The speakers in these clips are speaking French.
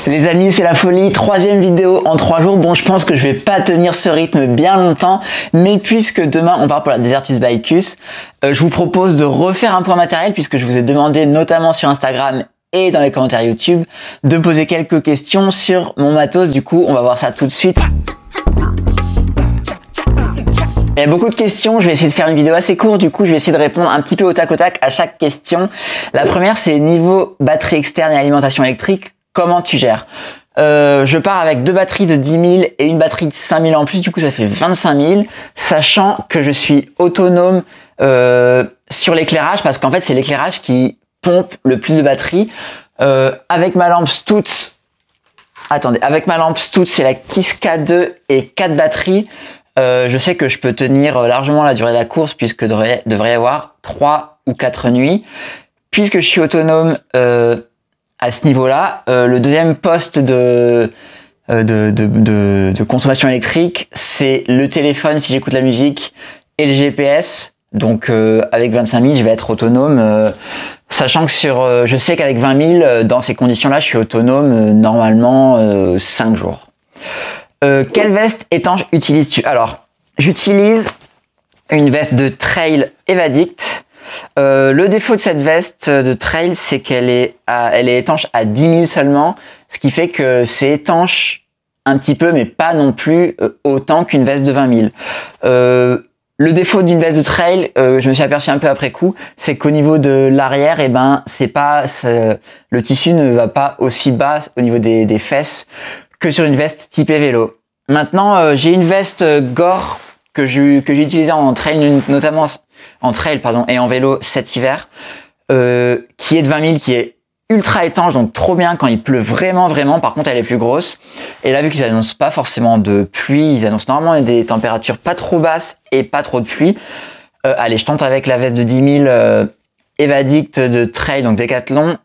Les amis, c'est la folie, troisième vidéo en 3 jours. Bon, je pense que je vais pas tenir ce rythme bien longtemps, mais puisque demain on part pour la Desertus Bicus, je vous propose de refaire un point matériel puisque je vous ai demandé notamment sur Instagram et dans les commentaires YouTube de poser quelques questions sur mon matos. Du coup, on va voir ça tout de suite. Il y a beaucoup de questions, je vais essayer de faire une vidéo assez courte, du coup je vais essayer de répondre un petit peu au tac à chaque question. La première, c'est niveau batterie externe et alimentation électrique, comment tu gères? Je pars avec 2 batteries de 10 000 et une batterie de 5 000 en plus, du coup ça fait 25 000, sachant que je suis autonome sur l'éclairage, parce qu'en fait c'est l'éclairage qui pompe le plus de batterie. Avec ma lampe Stutz, avec ma lampe Stutz, c'est la Kiss K2 et 4 batteries. Je sais que je peux tenir largement la durée de la course puisque devrait y avoir 3 ou 4 nuits. Puisque je suis autonome à ce niveau-là, le deuxième poste de consommation électrique, c'est le téléphone si j'écoute la musique et le GPS. Donc avec 25 000, je vais être autonome. Sachant que je sais qu'avec 20 000, dans ces conditions-là, je suis autonome normalement 5 jours. Quelle veste étanche utilises-tu? Alors, j'utilise une veste de trail Evadict. Le défaut de cette veste de trail, c'est qu'elle est étanche à 10 000 seulement, ce qui fait que c'est étanche un petit peu, mais pas non plus autant qu'une veste de 20 000. Le défaut d'une veste de trail, je me suis aperçu un peu après coup, c'est qu'au niveau de l'arrière, le tissu ne va pas aussi bas au niveau des fesses que sur une veste typée vélo. Maintenant, j'ai une veste Gore que j'ai utilisée en trail, notamment en trail et en vélo cet hiver, qui est de 20 000, qui est ultra étanche, donc trop bien quand il pleut vraiment. Par contre, elle est plus grosse. Et là, vu qu'ils annoncent pas forcément de pluie, ils annoncent normalement des températures pas trop basses et pas trop de pluie. Allez, je tente avec la veste de 10 000 Evadict de trail, donc Decathlon,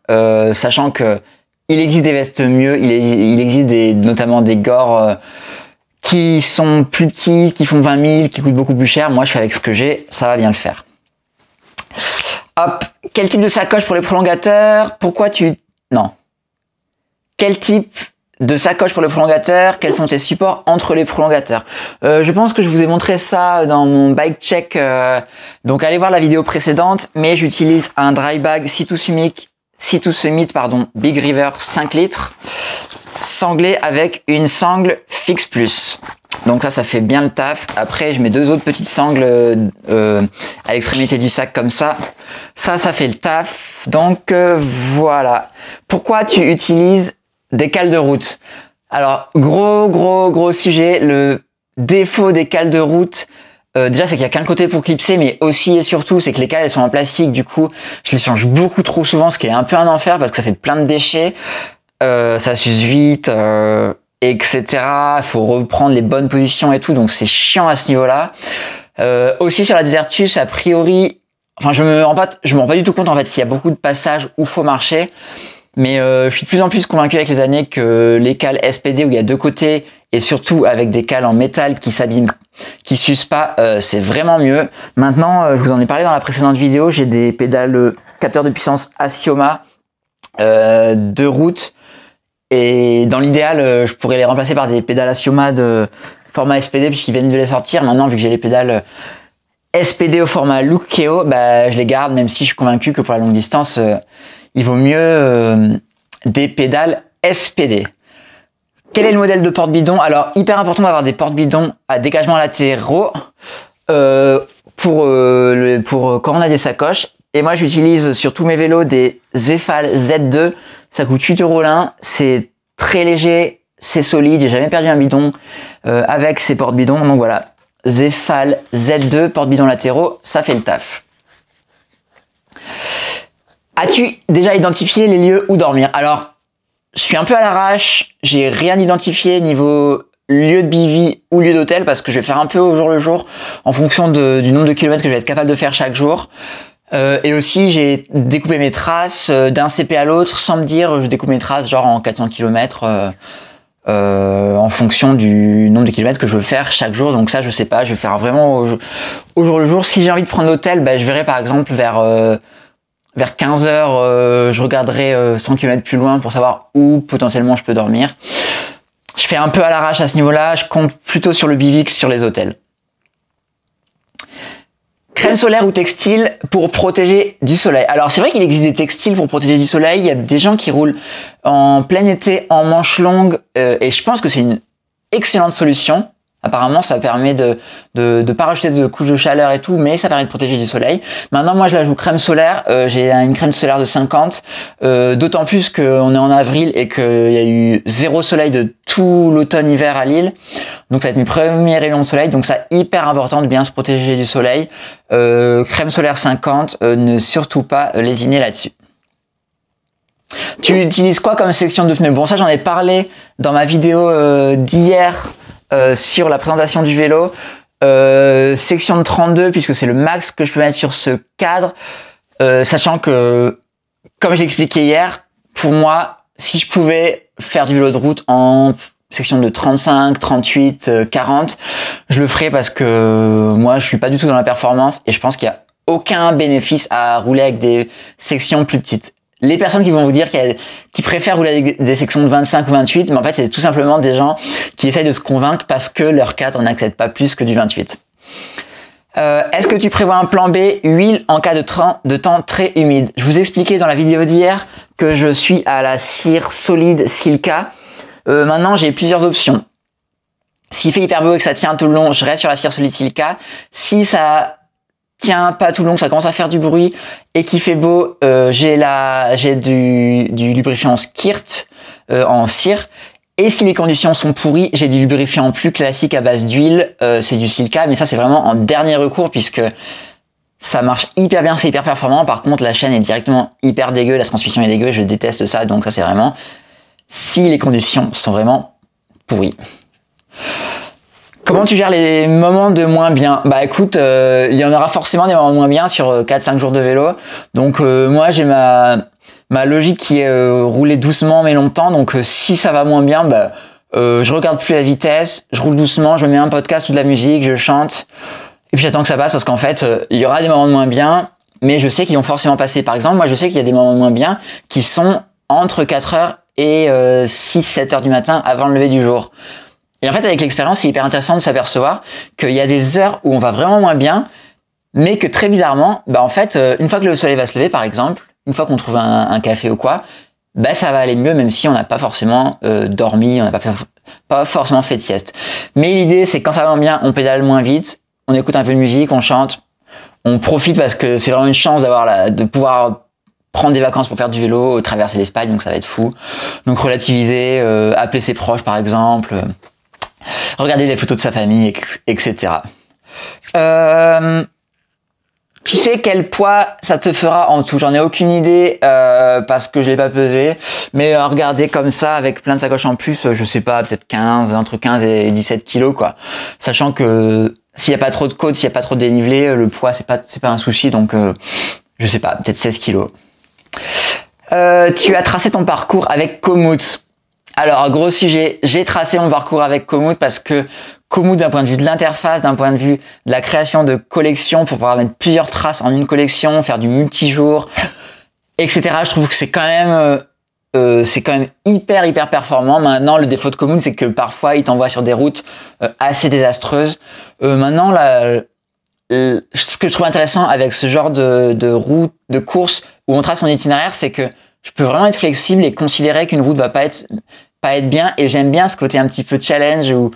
sachant que il existe des vestes mieux, il existe notamment des Gore qui sont plus petits, qui font 20 000, qui coûtent beaucoup plus cher. Moi, je fais avec ce que j'ai, ça va bien le faire. Hop, quel type de sacoche pour les prolongateurs? Quel type de sacoche pour les prolongateurs? Quels sont tes supports entre les prolongateurs? Je pense que je vous ai montré ça dans mon bike check, donc allez voir la vidéo précédente, mais j'utilise un dry bag C2 Summit, Big River 5 litres, sanglé avec une sangle Fix Plus. Donc ça fait bien le taf. Après, je mets 2 autres petites sangles à l'extrémité du sac comme ça. Ça fait le taf. Donc voilà. Pourquoi tu utilises des cales de route? Alors, gros sujet. Le défaut des cales de route, déjà, c'est qu'il y a qu'un côté pour clipser, mais aussi et surtout, c'est que les cales, elles sont en plastique. Du coup, je les change beaucoup trop souvent, ce qui est un peu un enfer parce que ça fait plein de déchets. Ça s'use vite, etc. Faut reprendre les bonnes positions et tout, donc c'est chiant à ce niveau-là. Aussi sur la Desertus, a priori, je me rends pas du tout compte en fait s'il y a beaucoup de passages où faut marcher, mais je suis de plus en plus convaincu avec les années que les cales SPD où il y a 2 côtés et surtout avec des cales en métal qui s'abîment, qui s'usent pas, c'est vraiment mieux. Maintenant, je vous en ai parlé dans la précédente vidéo, j'ai des pédales capteurs de puissance Asioma de route. Et dans l'idéal, je pourrais les remplacer par des pédales Asioma de format SPD puisqu'ils viennent de les sortir. Maintenant, vu que j'ai les pédales SPD au format Look Keo, je les garde, même si je suis convaincu que pour la longue distance, il vaut mieux des pédales SPD. Quel est le modèle de porte-bidon? Alors, hyper important d'avoir des porte-bidons à dégagement latéraux pour quand on a des sacoches. Et moi, j'utilise sur tous mes vélos des Zefal Z2. Ça coûte 8 € l'un. C'est très léger, c'est solide. J'ai jamais perdu un bidon avec ces porte-bidons. Donc voilà, Zefal Z2, porte-bidons latéraux, ça fait le taf. As-tu déjà identifié les lieux où dormir? Alors, je suis un peu à l'arrache. J'ai rien identifié niveau lieu de bivy ou lieu d'hôtel parce que je vais faire un peu au jour le jour en fonction du nombre de kilomètres que je vais être capable de faire chaque jour. Et aussi, j'ai découpé mes traces d'un CP à l'autre sans me dire je découpe mes traces genre en 400 km en fonction du nombre de kilomètres que je veux faire chaque jour. Donc ça, je sais pas, je vais faire vraiment au jour le jour. Si j'ai envie de prendre l'hôtel, je verrai par exemple vers vers 15 heures, je regarderai 100 km plus loin pour savoir où potentiellement je peux dormir. Je fais un peu à l'arrache à ce niveau-là, je compte plutôt sur le Bivix, sur les hôtels. Crème solaire ou textile pour protéger du soleil. Alors c'est vrai qu'il existe des textiles pour protéger du soleil. Il y a des gens qui roulent en plein été en manches longues et je pense que c'est une excellente solution. Apparemment, ça permet de pas rajouter de couches de chaleur et tout, mais ça permet de protéger du soleil. Maintenant, moi, je l'ajoute crème solaire. J'ai une crème solaire de 50. D'autant plus qu'on est en avril et qu'il y a eu 0 soleil de tout l'automne-hiver à Lille. Donc, ça va être mes premiers rayons de soleil. Donc, c'est hyper important de bien se protéger du soleil. Crème solaire 50, ne surtout pas lésiner là-dessus. Tu utilises quoi comme section de pneus? Bon, ça, j'en ai parlé dans ma vidéo d'hier. Sur la présentation du vélo, section de 32 puisque c'est le max que je peux mettre sur ce cadre, sachant que, comme j'ai expliqué hier, pour moi, si je pouvais faire du vélo de route en section de 35, 38, 40, je le ferais parce que moi, je suis pas du tout dans la performance et je pense qu'il y a aucun bénéfice à rouler avec des sections plus petites. Les personnes qui vont vous dire qui préfèrent rouler avec des sections de 25 ou 28, mais en fait, c'est tout simplement des gens qui essayent de se convaincre parce que leur cadre n'accepte pas plus que du 28. Est-ce que tu prévois un plan B, huile en cas de temps très humide? Je vous ai expliqué dans la vidéo d'hier que je suis à la cire solide Silka. Maintenant, j'ai plusieurs options. S'il fait hyper beau et que ça tient tout le long, je reste sur la cire solide Silka. Si ça tient pas tout le long, ça commence à faire du bruit et qu'il fait beau, j'ai du lubrifiant Skirt en cire. Et si les conditions sont pourries, j'ai du lubrifiant plus classique à base d'huile, c'est du Silka, mais ça c'est vraiment en dernier recours puisque ça marche hyper bien, c'est hyper performant. Par contre, la chaîne est directement hyper dégueu, la transmission est dégueu, je déteste ça, donc ça c'est vraiment si les conditions sont vraiment pourries. Comment tu gères les moments de moins bien? Bah écoute, il y en aura forcément des moments de moins bien sur 4-5 jours de vélo. Donc moi j'ai ma logique qui est rouler doucement mais longtemps. Donc si ça va moins bien, bah je regarde plus la vitesse, je roule doucement, je mets un podcast ou de la musique, je chante. Et puis j'attends que ça passe parce qu'en fait, il y aura des moments de moins bien, mais je sais qu'ils vont forcément passer. Par exemple, moi je sais qu'il y a des moments de moins bien qui sont entre 4h et 6-7 heures du matin avant le lever du jour. Et en fait, avec l'expérience, c'est hyper intéressant de s'apercevoir qu'il y a des heures où on va vraiment moins bien, mais que très bizarrement, bah en fait, une fois que le soleil va se lever, par exemple, une fois qu'on trouve un café ou quoi, bah ça va aller mieux, même si on n'a pas forcément dormi, on n'a pas forcément fait de sieste. Mais l'idée, c'est que quand ça va moins bien, on pédale moins vite, on écoute un peu de musique, on chante, on profite parce que c'est vraiment une chance de pouvoir prendre des vacances pour faire du vélo, traverser l'Espagne, donc ça va être fou. Donc relativiser, appeler ses proches, par exemple. Regarder des photos de sa famille, etc. Tu sais quel poids ça te fera en tout? J'en ai aucune idée parce que je l'ai pas pesé. Mais regarder comme ça avec plein de sacoches en plus, je sais pas, peut-être entre 15 et 17 kilos quoi. Sachant que s'il y a pas trop de côtes, s'il y a pas trop de dénivelé, le poids c'est pas un souci. Donc je sais pas, peut-être 16 kilos. Tu as tracé ton parcours avec Komoot. Alors, gros sujet, j'ai tracé mon parcours avec Komoot parce que Komoot, d'un point de vue de l'interface, d'un point de vue de la création de collections pour pouvoir mettre plusieurs traces en une collection, faire du multijour, etc. Je trouve que c'est quand même hyper performant. Maintenant, le défaut de Komoot, c'est que parfois, il t'envoie sur des routes assez désastreuses. Maintenant, ce que je trouve intéressant avec ce genre de route, de course où on trace son itinéraire, c'est que je peux vraiment être flexible et considérer qu'une route va pas être bien, et j'aime bien ce côté un petit peu challenge où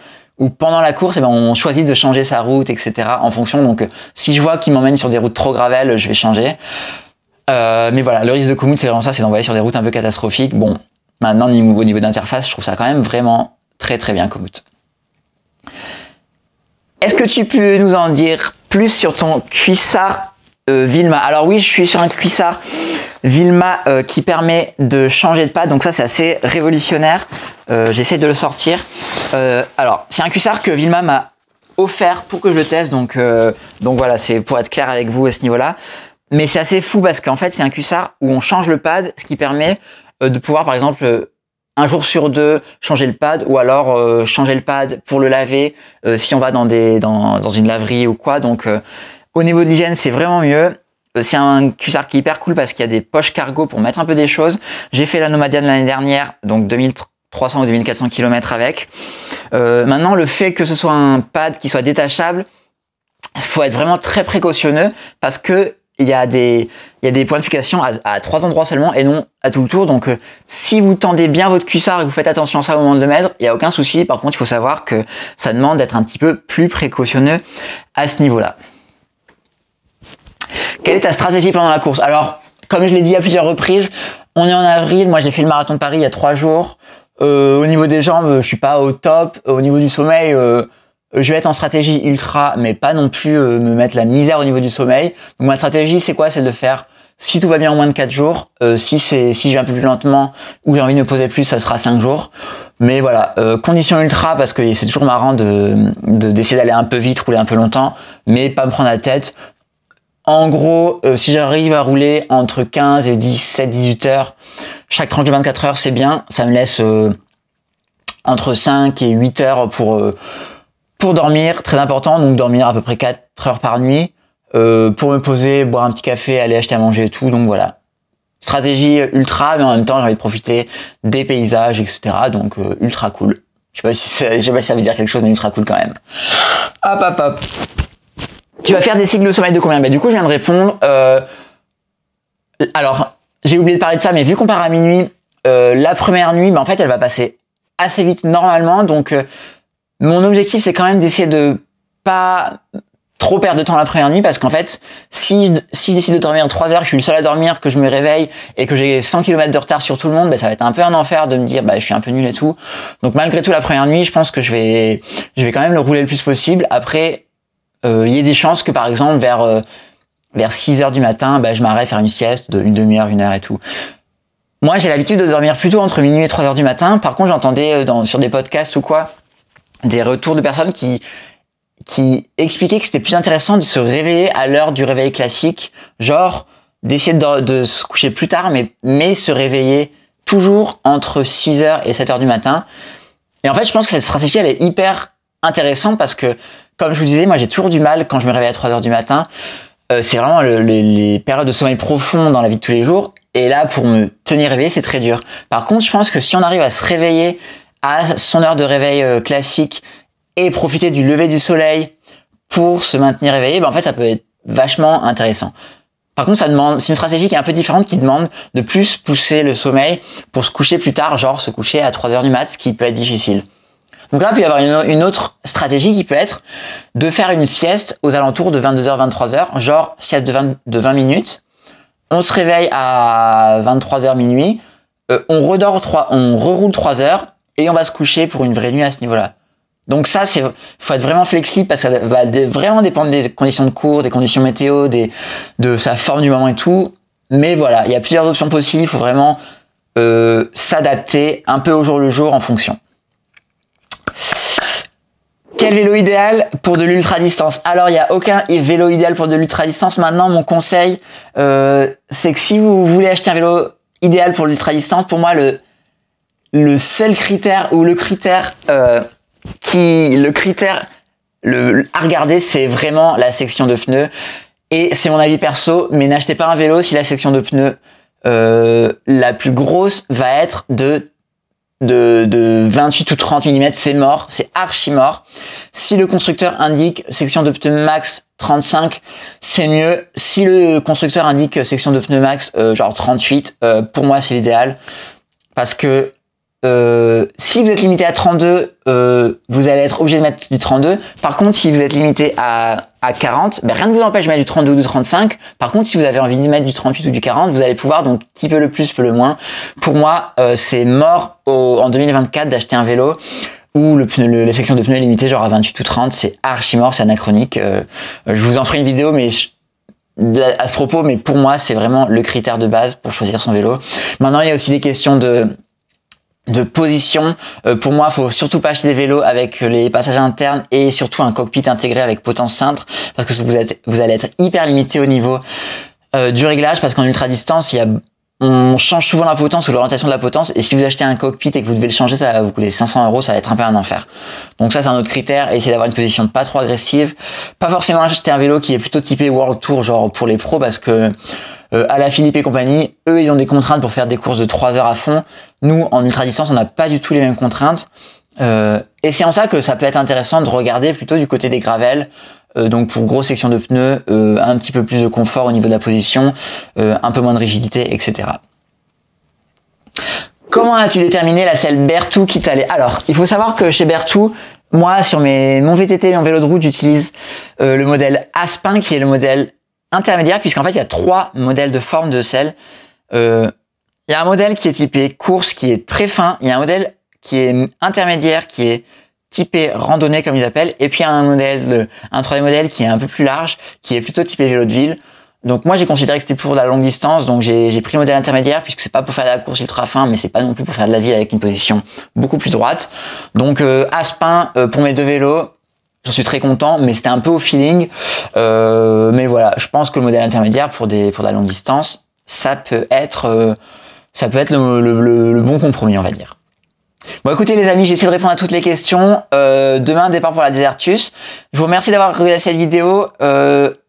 pendant la course, on choisit de changer sa route, etc. en fonction. Donc, si je vois qu'il m'emmène sur des routes trop gravel, je vais changer. Mais voilà, le risque de Komoot, c'est vraiment ça, c'est d'envoyer sur des routes un peu catastrophiques. Bon, maintenant, au niveau d'interface, je trouve ça quand même vraiment très bien Komoot. Est-ce que tu peux nous en dire plus sur ton cuissard Vilma? Alors oui, je suis sur un cuissard Vilma qui permet de changer de pad, donc ça c'est assez révolutionnaire. J'essaie de le sortir. Alors c'est un cuissard que Vilma m'a offert pour que je le teste, donc voilà, c'est pour être clair avec vous à ce niveau-là. Mais c'est assez fou parce qu'en fait c'est un cuissard où on change le pad, ce qui permet de pouvoir par exemple un jour sur deux changer le pad, ou alors changer le pad pour le laver si on va dans une laverie ou quoi. Donc au niveau de l'hygiène c'est vraiment mieux. c'est un cuissard qui est hyper cool parce qu'il y a des poches cargo pour mettre un peu des choses. J'ai fait la Nomadian l'année dernière, donc 2300 ou 2400 km avec. Maintenant, le fait que ce soit un pad qui soit détachable, il faut être vraiment très précautionneux parce que il y a des points de fixation à 3 endroits seulement et non à tout le tour. Donc, si vous tendez bien votre cuissard et que vous faites attention à ça au moment de le mettre, il n'y a aucun souci. Par contre, il faut savoir que ça demande d'être un petit peu plus précautionneux à ce niveau-là. Quelle est ta stratégie pendant la course? Alors, comme je l'ai dit à plusieurs reprises, on est en avril. Moi, j'ai fait le marathon de Paris il y a 3 jours. Au niveau des jambes, je suis pas au top. Au niveau du sommeil, je vais être en stratégie ultra, mais pas non plus me mettre la misère au niveau du sommeil. Donc ma stratégie, c'est quoi? C'est de faire, si tout va bien, en moins de 4 jours. Si je vais un peu plus lentement ou j'ai envie de me poser plus, ça sera 5 jours. Mais voilà, condition ultra, parce que c'est toujours marrant d'essayer d'aller un peu vite, rouler un peu longtemps, mais pas me prendre la tête. En gros, si j'arrive à rouler entre 15 et 17, 18 heures, chaque tranche de 24 heures, c'est bien. Ça me laisse entre 5 et 8 heures pour dormir, très important, donc dormir à peu près 4 heures par nuit, pour me poser, boire un petit café, aller acheter à manger et tout, donc voilà. Stratégie ultra, mais en même temps, j'ai envie de profiter des paysages, etc., donc ultra cool. Je sais pas si ça veut dire quelque chose, mais ultra cool quand même. Hop, hop, hop. Tu vas faire des cycles de sommeil de combien? Bah, du coup, je viens de répondre. Alors, j'ai oublié de parler de ça, mais vu qu'on part à minuit, la première nuit, bah, en fait, elle va passer assez vite normalement, donc... mon objectif, c'est quand même d'essayer de pas trop perdre de temps la première nuit parce qu'en fait, si je décide de dormir 3 heures, que je suis le seul à dormir, que je me réveille et que j'ai 100 km de retard sur tout le monde, bah, ça va être un peu un enfer de me dire, bah, je suis un peu nul et tout. Donc, malgré tout, la première nuit, je pense que je vais quand même le rouler le plus possible. Après, il y a des chances que, par exemple, vers 6 heures du matin, bah, je m'arrête faire une sieste de une demi-heure, 1 heure et tout. Moi, j'ai l'habitude de dormir plutôt entre minuit et 3 heures du matin. Par contre, j'entendais sur des podcasts ou quoi, des retours de personnes qui expliquaient que c'était plus intéressant de se réveiller à l'heure du réveil classique, genre d'essayer de se coucher plus tard, mais se réveiller toujours entre 6h et 7h du matin. Et en fait, je pense que cette stratégie, elle est hyper intéressante parce que, comme je vous disais, moi, j'ai toujours du mal quand je me réveille à 3h du matin. C'est vraiment les périodes de sommeil profond dans la vie de tous les jours. Et là, pour me tenir réveillé, c'est très dur. Par contre, je pense que si on arrive à se réveiller à son heure de réveil classique et profiter du lever du soleil pour se maintenir éveillé, ben en fait, ça peut être vachement intéressant. Par contre, c'est une stratégie qui est un peu différente, qui demande de plus pousser le sommeil pour se coucher plus tard, genre se coucher à 3h du mat, ce qui peut être difficile. Donc là, il peut y avoir une autre stratégie qui peut être de faire une sieste aux alentours de 22h, 23h, genre sieste de 20 minutes. On se réveille à 23h minuit, on reroule 3 heures et on va se coucher pour une vraie nuit à ce niveau-là. Donc ça, faut être vraiment flexible parce que ça va vraiment dépendre des conditions de cours, des conditions météo, de sa forme du moment et tout. Mais voilà, il y a plusieurs options possibles. Il faut vraiment s'adapter un peu au jour le jour en fonction. Quel vélo idéal pour de l'ultra-distance? Alors, il n'y a aucun vélo idéal pour de l'ultra-distance. Maintenant, mon conseil, c'est que si vous voulez acheter un vélo idéal pour l'ultra-distance, pour moi, le seul critère ou le critère à regarder, c'est vraiment la section de pneus. Et c'est mon avis perso, mais n'achetez pas un vélo si la section de pneus la plus grosse va être de 28 ou 30 mm, c'est mort, c'est archi mort. Si le constructeur indique section de pneus max 35, c'est mieux. Si le constructeur indique section de pneus max genre 38, pour moi c'est l'idéal. Parce que si vous êtes limité à 32, vous allez être obligé de mettre du 32. Par contre, si vous êtes limité à 40, ben rien ne vous empêche de mettre du 32 ou du 35. Par contre, si vous avez envie de mettre du 38 ou du 40, vous allez pouvoir, donc qui peut le plus, peut le moins. Pour moi, c'est mort en 2024 d'acheter un vélo où la section de pneus est limitée genre à 28 ou 30. C'est archi mort, c'est anachronique. Je vous en ferai une vidéo, mais à ce propos, mais pour moi, c'est vraiment le critère de base pour choisir son vélo. Maintenant, il y a aussi des questions de position. Pour moi, faut surtout pas acheter des vélos avec les passages internes et surtout un cockpit intégré avec potence cintre parce que vous allez être hyper limité au niveau du réglage parce qu'en ultra distance, il y a on change souvent la potence ou l'orientation de la potence, et si vous achetez un cockpit et que vous devez le changer, ça va vous coûter 500 €, ça va être un peu un enfer. Donc ça, c'est un autre critère, essayer d'avoir une position pas trop agressive, pas forcément acheter un vélo qui est plutôt typé World Tour, genre pour les pros, parce que à la Philippe et compagnie, eux, ils ont des contraintes pour faire des courses de 3 heures à fond. Nous, en ultra distance, on n'a pas du tout les mêmes contraintes. Et c'est en ça que ça peut être intéressant de regarder plutôt du côté des gravels. Donc pour grosse section de pneus, un petit peu plus de confort au niveau de la position, un peu moins de rigidité, etc. Comment as-tu déterminé la selle Berthoud qui t'allait? Alors, il faut savoir que chez Berthoud, moi sur mon VTT et mon vélo de route, j'utilise le modèle Aspin qui est le modèle intermédiaire, puisqu'en fait il y a 3 modèles de forme de selle. Il y a un modèle qui est typé course, qui est très fin, il y a un modèle qui est intermédiaire, qui est typé randonnée comme ils appellent, et puis un troisième modèle qui est un peu plus large, qui est plutôt typé vélo de ville. Donc moi j'ai considéré que c'était pour la longue distance, donc j'ai pris le modèle intermédiaire, puisque c'est pas pour faire de la course ultra fin, mais c'est pas non plus pour faire de la ville avec une position beaucoup plus droite. Donc Aspin pour mes 2 vélos, j'en suis très content, mais c'était un peu au feeling. Mais voilà, je pense que le modèle intermédiaire pour de la longue distance, ça peut être le bon compromis, on va dire. Bon, écoutez les amis, j'ai essayé de répondre à toutes les questions. Demain, départ pour la Desertus. Je vous remercie d'avoir regardé cette vidéo.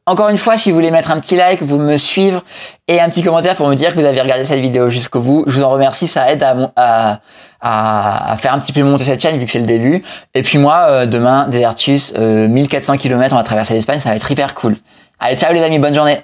Encore une fois, si vous voulez mettre un petit like, vous me suivre et un petit commentaire pour me dire que vous avez regardé cette vidéo jusqu'au bout, je vous en remercie, ça aide à faire un petit peu monter cette chaîne vu que c'est le début. Et puis moi, demain, Desertus, 1400 km, on va traverser l'Espagne, ça va être hyper cool. Allez, ciao les amis, bonne journée.